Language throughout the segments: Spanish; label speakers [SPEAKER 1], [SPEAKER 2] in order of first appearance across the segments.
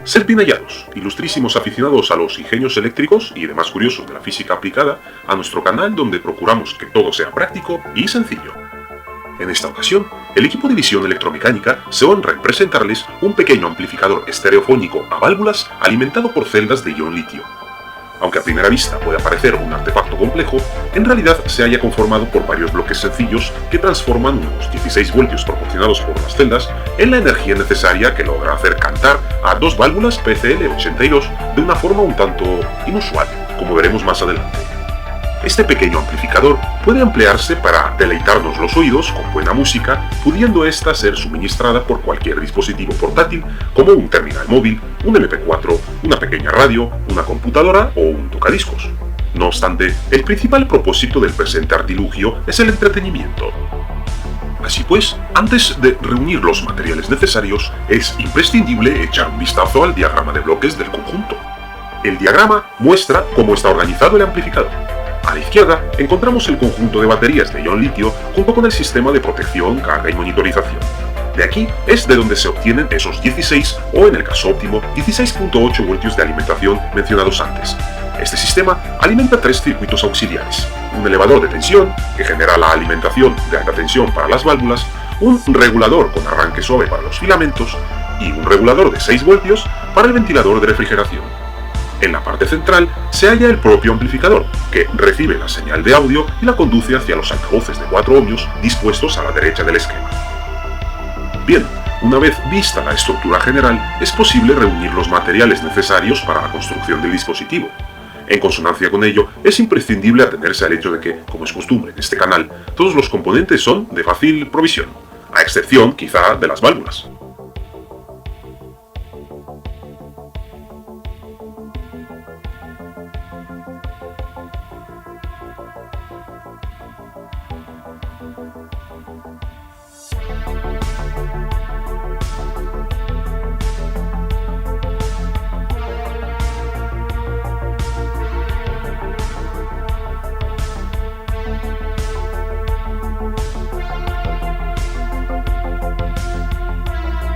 [SPEAKER 1] Sed bien hallados, ilustrísimos aficionados a los ingenios eléctricos y demás curiosos de la física aplicada, a nuestro canal donde procuramos que todo sea práctico y sencillo. En esta ocasión, el equipo de visión electromecánica se honra en presentarles un pequeño amplificador estereofónico a válvulas alimentado por celdas de ion litio. Aunque a primera vista pueda parecer un artefacto complejo, en realidad se halla conformado por varios bloques sencillos que transforman unos 16 voltios proporcionados por las celdas en la energía necesaria que logra hacer cantar a dos válvulas PCL82 de una forma un tanto inusual, como veremos más adelante. Este pequeño amplificador puede emplearse para deleitarnos los oídos con buena música, pudiendo ésta ser suministrada por cualquier dispositivo portátil como un terminal móvil, un MP4, una pequeña radio, una computadora o un tocadiscos. No obstante, el principal propósito del presente artilugio es el entretenimiento. Así pues, antes de reunir los materiales necesarios, es imprescindible echar un vistazo al diagrama de bloques del conjunto. El diagrama muestra cómo está organizado el amplificador. A la izquierda encontramos el conjunto de baterías de ion litio junto con el sistema de protección, carga y monitorización. De aquí es de donde se obtienen esos 16 o en el caso óptimo 16.8 voltios de alimentación mencionados antes. Este sistema alimenta tres circuitos auxiliares: un elevador de tensión que genera la alimentación de alta tensión para las válvulas, un regulador con arranque suave para los filamentos y un regulador de 6 voltios para el ventilador de refrigeración. En la parte central se halla el propio amplificador, que recibe la señal de audio y la conduce hacia los altavoces de 4 ohmios dispuestos a la derecha del esquema. Bien, una vez vista la estructura general, es posible reunir los materiales necesarios para la construcción del dispositivo. En consonancia con ello, es imprescindible atenerse al hecho de que, como es costumbre en este canal, todos los componentes son de fácil provisión, a excepción, quizá, de las válvulas.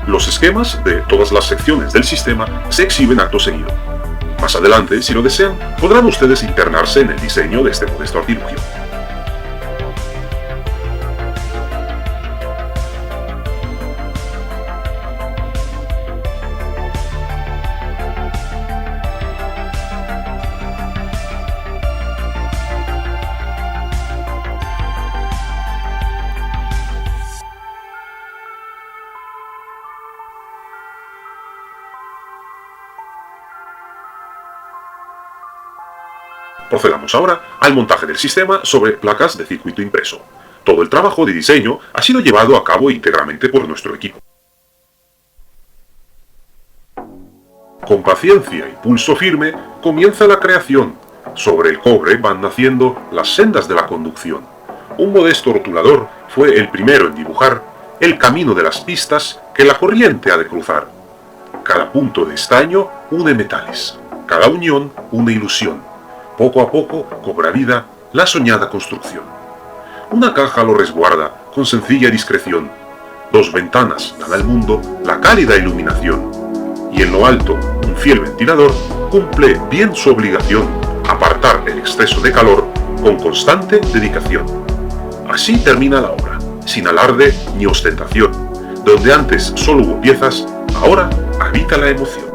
[SPEAKER 1] Los esquemas de todas las secciones del sistema se exhiben acto seguido. Más adelante, si lo desean, podrán ustedes internarse en el diseño de este modesto artilugio. Procedamos ahora al montaje del sistema sobre placas de circuito impreso. Todo el trabajo de diseño ha sido llevado a cabo íntegramente por nuestro equipo. Con paciencia y pulso firme comienza la creación. Sobre el cobre van naciendo las sendas de la conducción. Un modesto rotulador fue el primero en dibujar el camino de las pistas que la corriente ha de cruzar. Cada punto de estaño une metales, cada unión une ilusión. Poco a poco cobra vida la soñada construcción. Una caja lo resguarda con sencilla discreción. 2 ventanas dan al mundo la cálida iluminación. Y en lo alto, un fiel ventilador cumple bien su obligación: apartar el exceso de calor con constante dedicación. Así termina la obra, sin alarde ni ostentación. Donde antes solo hubo piezas, ahora habita la emoción.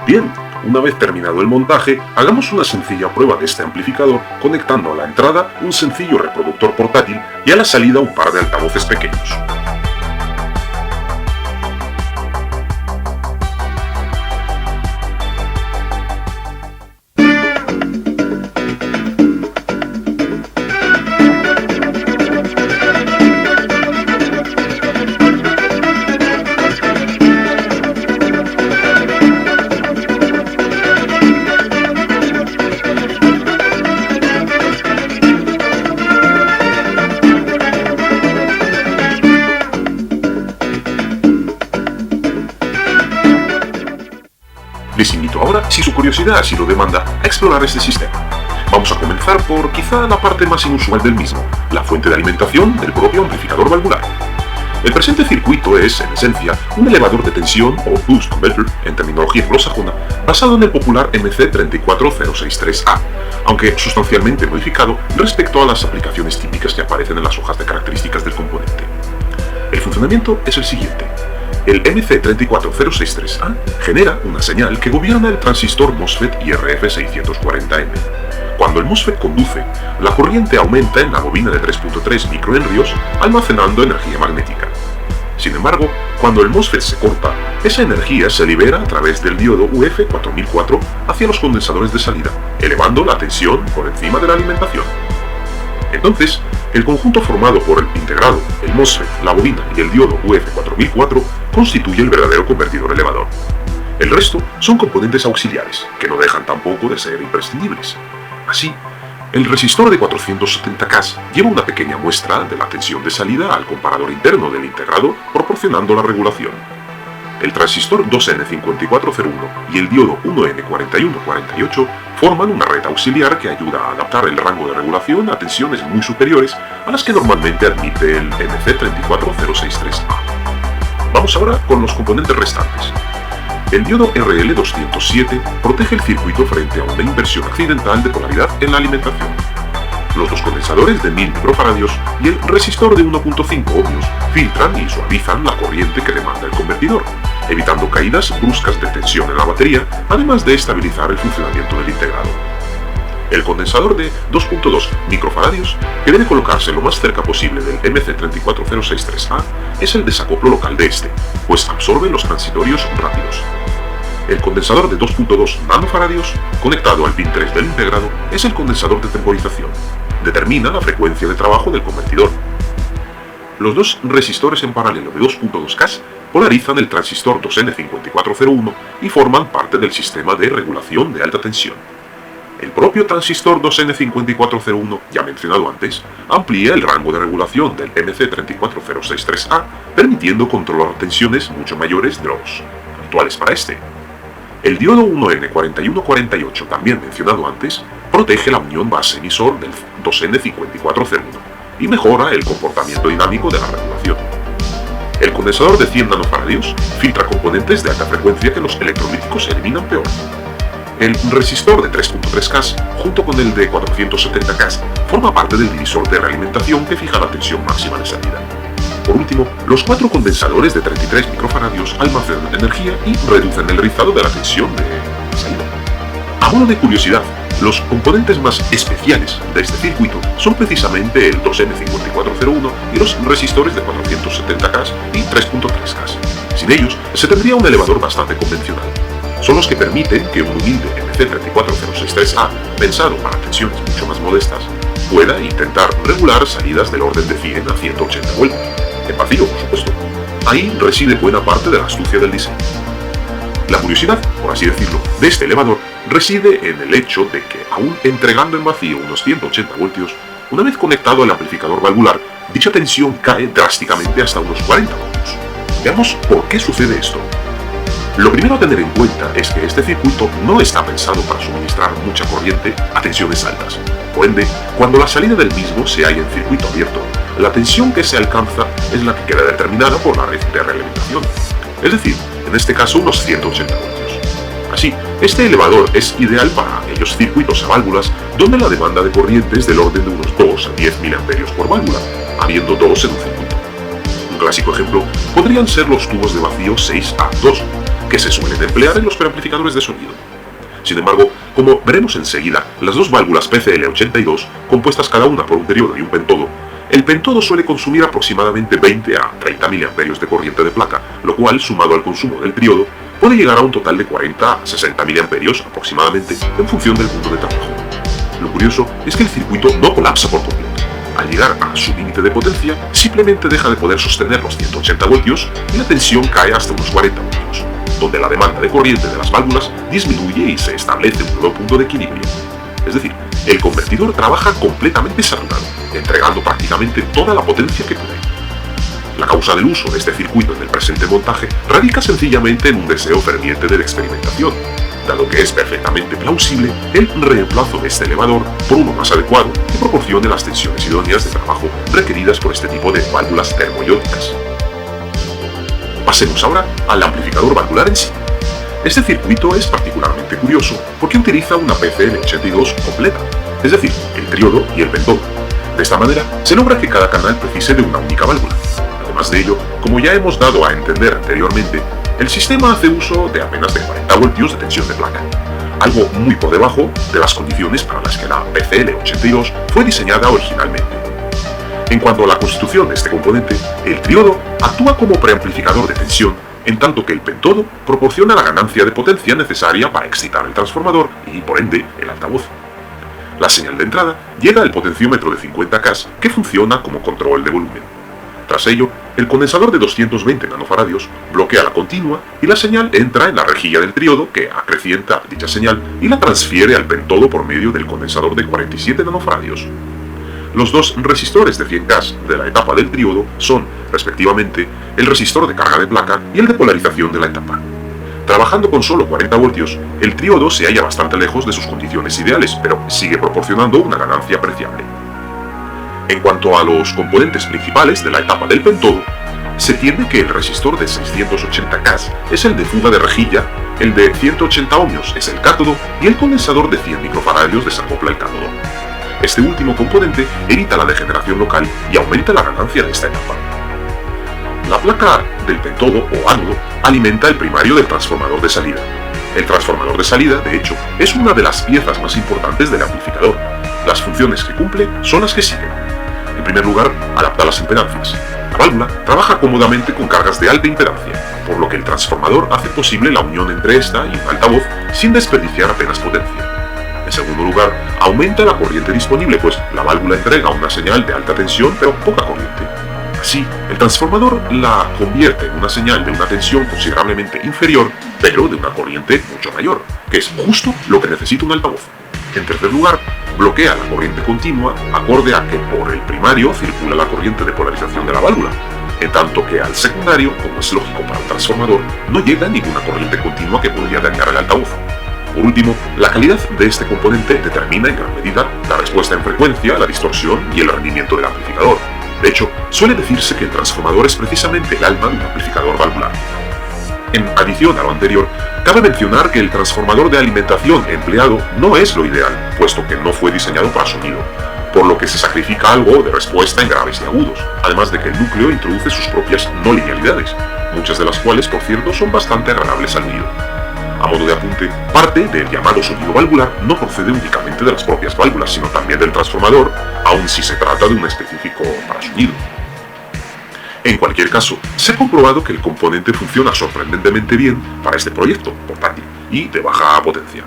[SPEAKER 1] Bien, una vez terminado el montaje, hagamos una sencilla prueba de este amplificador conectando a la entrada un sencillo reproductor portátil y a la salida un par de altavoces pequeños. Les invito ahora, si su curiosidad así lo demanda, a explorar este sistema. Vamos a comenzar por quizá la parte más inusual del mismo, la fuente de alimentación del propio amplificador valvular. El presente circuito es, en esencia, un elevador de tensión o boost converter en terminología anglosajona, basado en el popular MC34063A, aunque sustancialmente modificado respecto a las aplicaciones típicas que aparecen en las hojas de características del componente. El funcionamiento es el siguiente. El MC34063A genera una señal que gobierna el transistor MOSFET IRF640M. Cuando el MOSFET conduce, la corriente aumenta en la bobina de 3.3 microhenrios, almacenando energía magnética. Sin embargo, cuando el MOSFET se corta, esa energía se libera a través del diodo UF4004 hacia los condensadores de salida, elevando la tensión por encima de la alimentación. Entonces, el conjunto formado por el integrado, el MOSFET, la bobina y el diodo UF4004 constituye el verdadero convertidor elevador. El resto son componentes auxiliares, que no dejan tampoco de ser imprescindibles. Así, el resistor de 470K lleva una pequeña muestra de la tensión de salida al comparador interno del integrado, proporcionando la regulación. El transistor 2N5401 y el diodo 1N4148 forman una red auxiliar que ayuda a adaptar el rango de regulación a tensiones muy superiores a las que normalmente admite el MC34063A. Vamos ahora con los componentes restantes. El diodo RL207 protege el circuito frente a una inversión accidental de polaridad en la alimentación. Los dos condensadores de 1000 microfaradios y el resistor de 1.5 ohmios filtran y suavizan la corriente que demanda el convertidor, evitando caídas bruscas de tensión en la batería, además de estabilizar el funcionamiento del integrado. El condensador de 2.2 microfaradios, que debe colocarse lo más cerca posible del MC34063A, es el desacoplo local de este, pues absorbe los transitorios rápidos. El condensador de 2.2 nanofaradios, conectado al pin 3 del integrado, es el condensador de temporización. Determina la frecuencia de trabajo del convertidor. Los dos resistores en paralelo de 2.2K polarizan el transistor 2N5401 y forman parte del sistema de regulación de alta tensión. El propio transistor 2N5401, ya mencionado antes, amplía el rango de regulación del MC34063A, permitiendo controlar tensiones mucho mayores de los actuales para este. El diodo 1N4148, también mencionado antes, protege la unión base-emisor del 2N5401 y mejora el comportamiento dinámico de la regulación. El condensador de 100 nanofaradios filtra componentes de alta frecuencia que los electrolíticos eliminan peor. El resistor de 3.3K, junto con el de 470K, forma parte del divisor de realimentación que fija la tensión máxima de salida. Por último, los 4 condensadores de 33 microfaradios almacenan energía y reducen el rizado de la tensión de salida. A modo de curiosidad, los componentes más especiales de este circuito son precisamente el 2N5401 y los resistores de 470K y 3.3K. Sin ellos, se tendría un elevador bastante convencional. Son los que permiten que un humilde MC34063A, pensado para tensiones mucho más modestas, pueda intentar regular salidas del orden de 100 a 180 vueltas. En vacío, por supuesto. Ahí reside buena parte de la astucia del diseño. La curiosidad, por así decirlo, de este elevador reside en el hecho de que, aún entregando en vacío unos 180 voltios, una vez conectado al amplificador valvular, dicha tensión cae drásticamente hasta unos 40 voltios. Veamos por qué sucede esto. Lo primero a tener en cuenta es que este circuito no está pensado para suministrar mucha corriente a tensiones altas. Por ende, cuando la salida del mismo se halla en circuito abierto, la tensión que se alcanza es la que queda determinada por la red de realimentación, es decir, en este caso unos 180 voltios. Así, este elevador es ideal para aquellos circuitos a válvulas donde la demanda de corriente es del orden de unos 2 a 10 mA por válvula, habiendo 2 en un circuito. Un clásico ejemplo podrían ser los tubos de vacío 6A2, que se suelen emplear en los preamplificadores de sonido. Sin embargo, como veremos enseguida, las dos válvulas PCL82, compuestas cada una por un triodo y un pentodo, el pentodo suele consumir aproximadamente 20 a 30 mA de corriente de placa, lo cual, sumado al consumo del triodo, puede llegar a un total de 40 a 60 mA aproximadamente en función del punto de trabajo. Lo curioso es que el circuito no colapsa por completo. Al llegar a su límite de potencia, simplemente deja de poder sostener los 180 voltios y la tensión cae hasta unos 40 voltios, donde la demanda de corriente de las válvulas disminuye y se establece un nuevo punto de equilibrio. Es decir, el convertidor trabaja completamente saturado, entregando prácticamente toda la potencia que puede. La causa del uso de este circuito en el presente montaje radica sencillamente en un deseo ferviente de la experimentación, dado que es perfectamente plausible el reemplazo de este elevador por uno más adecuado que proporcione las tensiones idóneas de trabajo requeridas por este tipo de válvulas termoiónicas. Pasemos ahora al amplificador valvular en sí. Este circuito es particularmente curioso porque utiliza una PCL82 completa, es decir, el triodo y el pentodo. De esta manera, se logra que cada canal precise de una única válvula. Además de ello, como ya hemos dado a entender anteriormente, el sistema hace uso de apenas de 40 voltios de tensión de placa, algo muy por debajo de las condiciones para las que la PCL82 fue diseñada originalmente. En cuanto a la constitución de este componente, el triodo actúa como preamplificador de tensión, en tanto que el pentodo proporciona la ganancia de potencia necesaria para excitar el transformador y, por ende, el altavoz. La señal de entrada llega al potenciómetro de 50K que funciona como control de volumen. Tras ello, el condensador de 220 nanofaradios bloquea la continua y la señal entra en la rejilla del triodo que acrecienta dicha señal y la transfiere al pentodo por medio del condensador de 47 nanofaradios. Los dos resistores de 100K de la etapa del triodo son, respectivamente, el resistor de carga de placa y el de polarización de la etapa. Trabajando con solo 40 voltios, el triodo se halla bastante lejos de sus condiciones ideales, pero sigue proporcionando una ganancia apreciable. En cuanto a los componentes principales de la etapa del pentodo, se tiende que el resistor de 680K es el de fuga de rejilla, el de 180 ohmios es el cátodo y el condensador de 100 microfaradios desacopla el cátodo. Este último componente evita la degeneración local y aumenta la ganancia de esta etapa. La placa del pentodo o ánodo alimenta el primario del transformador de salida. El transformador de salida, de hecho, es una de las piezas más importantes del amplificador. Las funciones que cumple son las que siguen. En primer lugar, adapta las impedancias. La válvula trabaja cómodamente con cargas de alta impedancia, por lo que el transformador hace posible la unión entre esta y un altavoz sin desperdiciar apenas potencia. En segundo lugar, aumenta la corriente disponible, pues la válvula entrega una señal de alta tensión pero poca corriente. Así, el transformador la convierte en una señal de una tensión considerablemente inferior, pero de una corriente mucho mayor, que es justo lo que necesita un altavoz. En tercer lugar, bloquea la corriente continua acorde a que por el primario circula la corriente de polarización de la válvula, en tanto que al secundario, como es lógico para un transformador, no llega ninguna corriente continua que podría dañar el altavoz. Por último, la calidad de este componente determina en gran medida la respuesta en frecuencia, la distorsión y el rendimiento del amplificador. De hecho, suele decirse que el transformador es precisamente el alma de un amplificador valvular. En adición a lo anterior, cabe mencionar que el transformador de alimentación empleado no es lo ideal, puesto que no fue diseñado para sonido, por lo que se sacrifica algo de respuesta en graves y agudos, además de que el núcleo introduce sus propias no linealidades, muchas de las cuales, por cierto, son bastante agradables al oído. A modo de apunte, parte del llamado sonido valvular no procede únicamente de las propias válvulas, sino también del transformador, aun si se trata de un específico para sonido. En cualquier caso, se ha comprobado que el componente funciona sorprendentemente bien para este proyecto portátil y de baja potencia.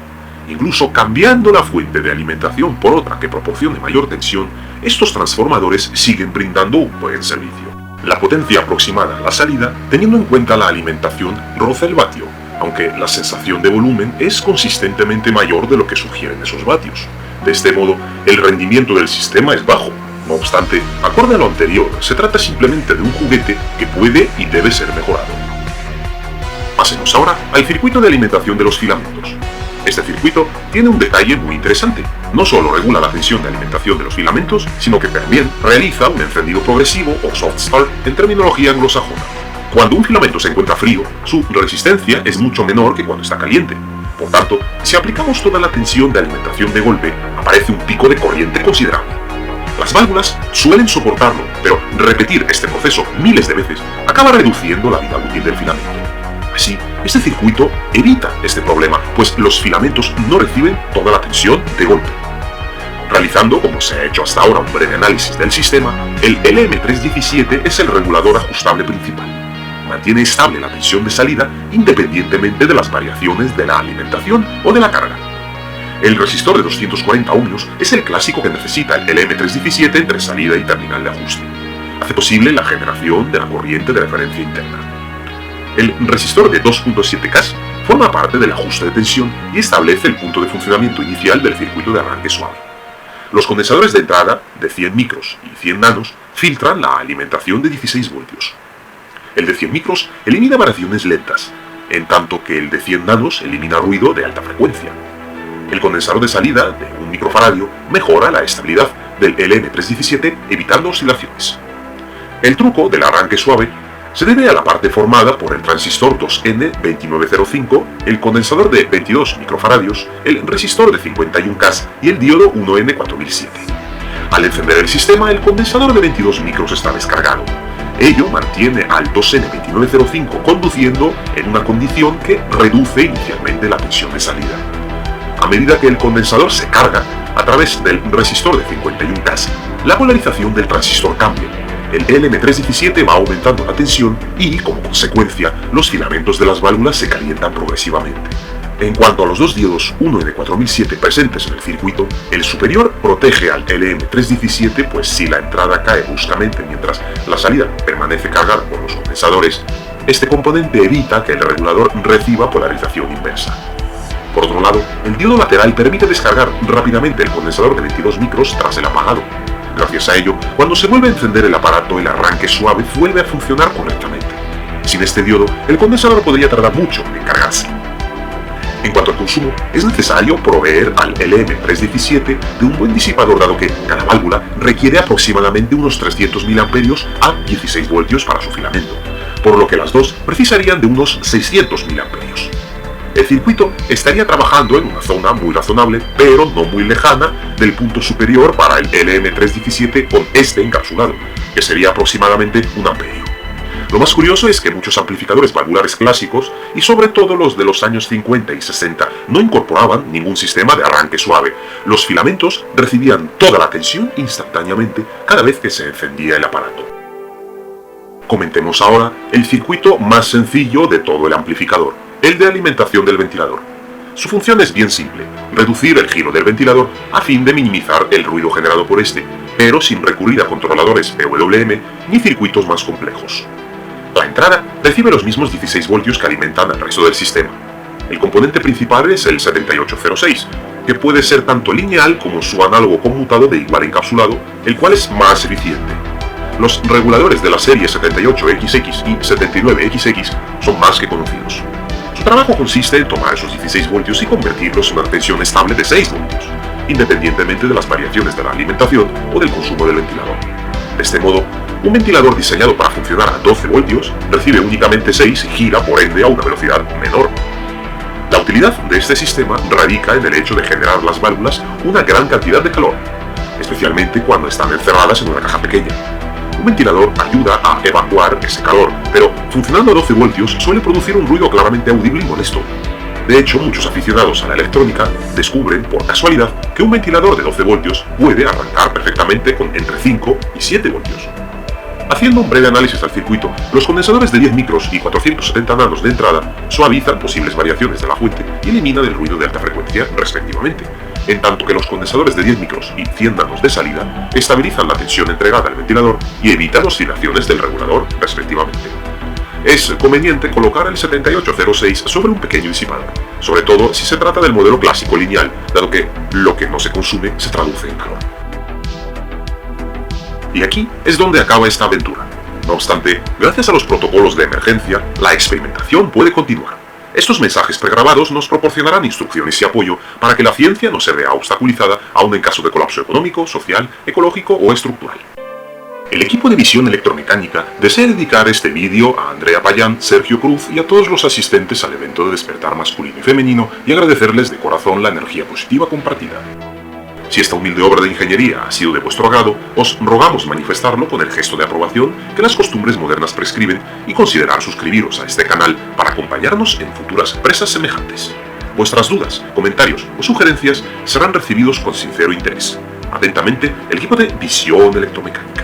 [SPEAKER 1] Incluso cambiando la fuente de alimentación por otra que proporcione mayor tensión, estos transformadores siguen brindando un buen servicio. La potencia aproximada a la salida, teniendo en cuenta la alimentación, roza el vatio, aunque la sensación de volumen es consistentemente mayor de lo que sugieren esos vatios. De este modo, el rendimiento del sistema es bajo. No obstante, acorde a lo anterior, se trata simplemente de un juguete que puede y debe ser mejorado. Pasemos ahora al circuito de alimentación de los filamentos. Este circuito tiene un detalle muy interesante. No solo regula la tensión de alimentación de los filamentos, sino que también realiza un encendido progresivo o soft start en terminología anglosajona. Cuando un filamento se encuentra frío, su resistencia es mucho menor que cuando está caliente. Por tanto, si aplicamos toda la tensión de alimentación de golpe, aparece un pico de corriente considerable. Las válvulas suelen soportarlo, pero repetir este proceso miles de veces acaba reduciendo la vida útil del filamento. Así, este circuito evita este problema, pues los filamentos no reciben toda la tensión de golpe. Realizando, como se ha hecho hasta ahora, un breve análisis del sistema, el LM317 es el regulador ajustable principal. Mantiene estable la tensión de salida independientemente de las variaciones de la alimentación o de la carga. El resistor de 240 ohmios es el clásico que necesita el LM317 entre salida y terminal de ajuste. Hace posible la generación de la corriente de referencia interna. El resistor de 2.7K forma parte del ajuste de tensión y establece el punto de funcionamiento inicial del circuito de arranque suave. Los condensadores de entrada de 100 micros y 100 nanos filtran la alimentación de 16 voltios. El de 100 micros elimina variaciones lentas, en tanto que el de 100 nanos elimina ruido de alta frecuencia. El condensador de salida de 1 microfaradio mejora la estabilidad del LM317 evitando oscilaciones. El truco del arranque suave se debe a la parte formada por el transistor 2N2905, el condensador de 22 microfaradios, el resistor de 51K y el diodo 1N4007. Al encender el sistema, el condensador de 22 micros está descargado. Ello mantiene al 2N2905 conduciendo en una condición que reduce inicialmente la tensión de salida. A medida que el condensador se carga a través del resistor de 51K, la polarización del transistor cambia. El LM317 va aumentando la tensión y, como consecuencia, los filamentos de las válvulas se calientan progresivamente. En cuanto a los dos diodos 1N4007 presentes en el circuito, el superior protege al LM317, pues si la entrada cae bruscamente mientras la salida permanece cargada por los condensadores, este componente evita que el regulador reciba polarización inversa. Por otro lado, el diodo lateral permite descargar rápidamente el condensador de 22 micros tras el apagado. Gracias a ello, cuando se vuelve a encender el aparato, el arranque suave vuelve a funcionar correctamente. Sin este diodo, el condensador podría tardar mucho en cargarse. En cuanto al consumo, es necesario proveer al LM317 de un buen disipador, dado que cada válvula requiere aproximadamente unos 300 mA a 16 voltios para su filamento, por lo que las dos precisarían de unos 600 mA. El circuito estaría trabajando en una zona muy razonable, pero no muy lejana del punto superior para el LM317 con este encapsulado, que sería aproximadamente 1 amperio. Lo más curioso es que muchos amplificadores valvulares clásicos, y sobre todo los de los años 50 y 60, no incorporaban ningún sistema de arranque suave. Los filamentos recibían toda la tensión instantáneamente cada vez que se encendía el aparato. Comentemos ahora el circuito más sencillo de todo el amplificador, el de alimentación del ventilador. Su función es bien simple, reducir el giro del ventilador a fin de minimizar el ruido generado por este, pero sin recurrir a controladores PWM ni circuitos más complejos. La entrada recibe los mismos 16 voltios que alimentan al resto del sistema. El componente principal es el 7806, que puede ser tanto lineal como su análogo conmutado de igual encapsulado, el cual es más eficiente. Los reguladores de la serie 78XX y 79XX son más que conocidos. Su trabajo consiste en tomar esos 16 voltios y convertirlos en una tensión estable de 6 voltios, independientemente de las variaciones de la alimentación o del consumo del ventilador. De este modo, un ventilador diseñado para funcionar a 12 voltios recibe únicamente 6 y gira por ende a una velocidad menor. La utilidad de este sistema radica en el hecho de generar las válvulas una gran cantidad de calor, especialmente cuando están encerradas en una caja pequeña. Un ventilador ayuda a evacuar ese calor, pero funcionando a 12 voltios suele producir un ruido claramente audible y molesto. De hecho, muchos aficionados a la electrónica descubren, por casualidad, que un ventilador de 12 voltios puede arrancar perfectamente con entre 5 y 7 voltios. Haciendo un breve análisis del circuito, los condensadores de 10 micros y 470 nanos de entrada suavizan posibles variaciones de la fuente y eliminan el ruido de alta frecuencia, respectivamente, en tanto que los condensadores de 10 micros y 100 nanos de salida estabilizan la tensión entregada al ventilador y evitan oscilaciones del regulador, respectivamente. Es conveniente colocar el 7806 sobre un pequeño disipador, sobre todo si se trata del modelo clásico lineal, dado que lo que no se consume se traduce en calor. Y aquí es donde acaba esta aventura. No obstante, gracias a los protocolos de emergencia, la experimentación puede continuar. Estos mensajes pregrabados nos proporcionarán instrucciones y apoyo para que la ciencia no se vea obstaculizada aún en caso de colapso económico, social, ecológico o estructural. El equipo de visión electromecánica desea dedicar este vídeo a Andrea Payán, Sergio Cruz y a todos los asistentes al evento de despertar masculino y femenino y agradecerles de corazón la energía positiva compartida. Si esta humilde obra de ingeniería ha sido de vuestro agrado, os rogamos manifestarlo con el gesto de aprobación que las costumbres modernas prescriben y considerar suscribiros a este canal para acompañarnos en futuras empresas semejantes. Vuestras dudas, comentarios o sugerencias serán recibidos con sincero interés. Atentamente, el equipo de Visión Electromecánica.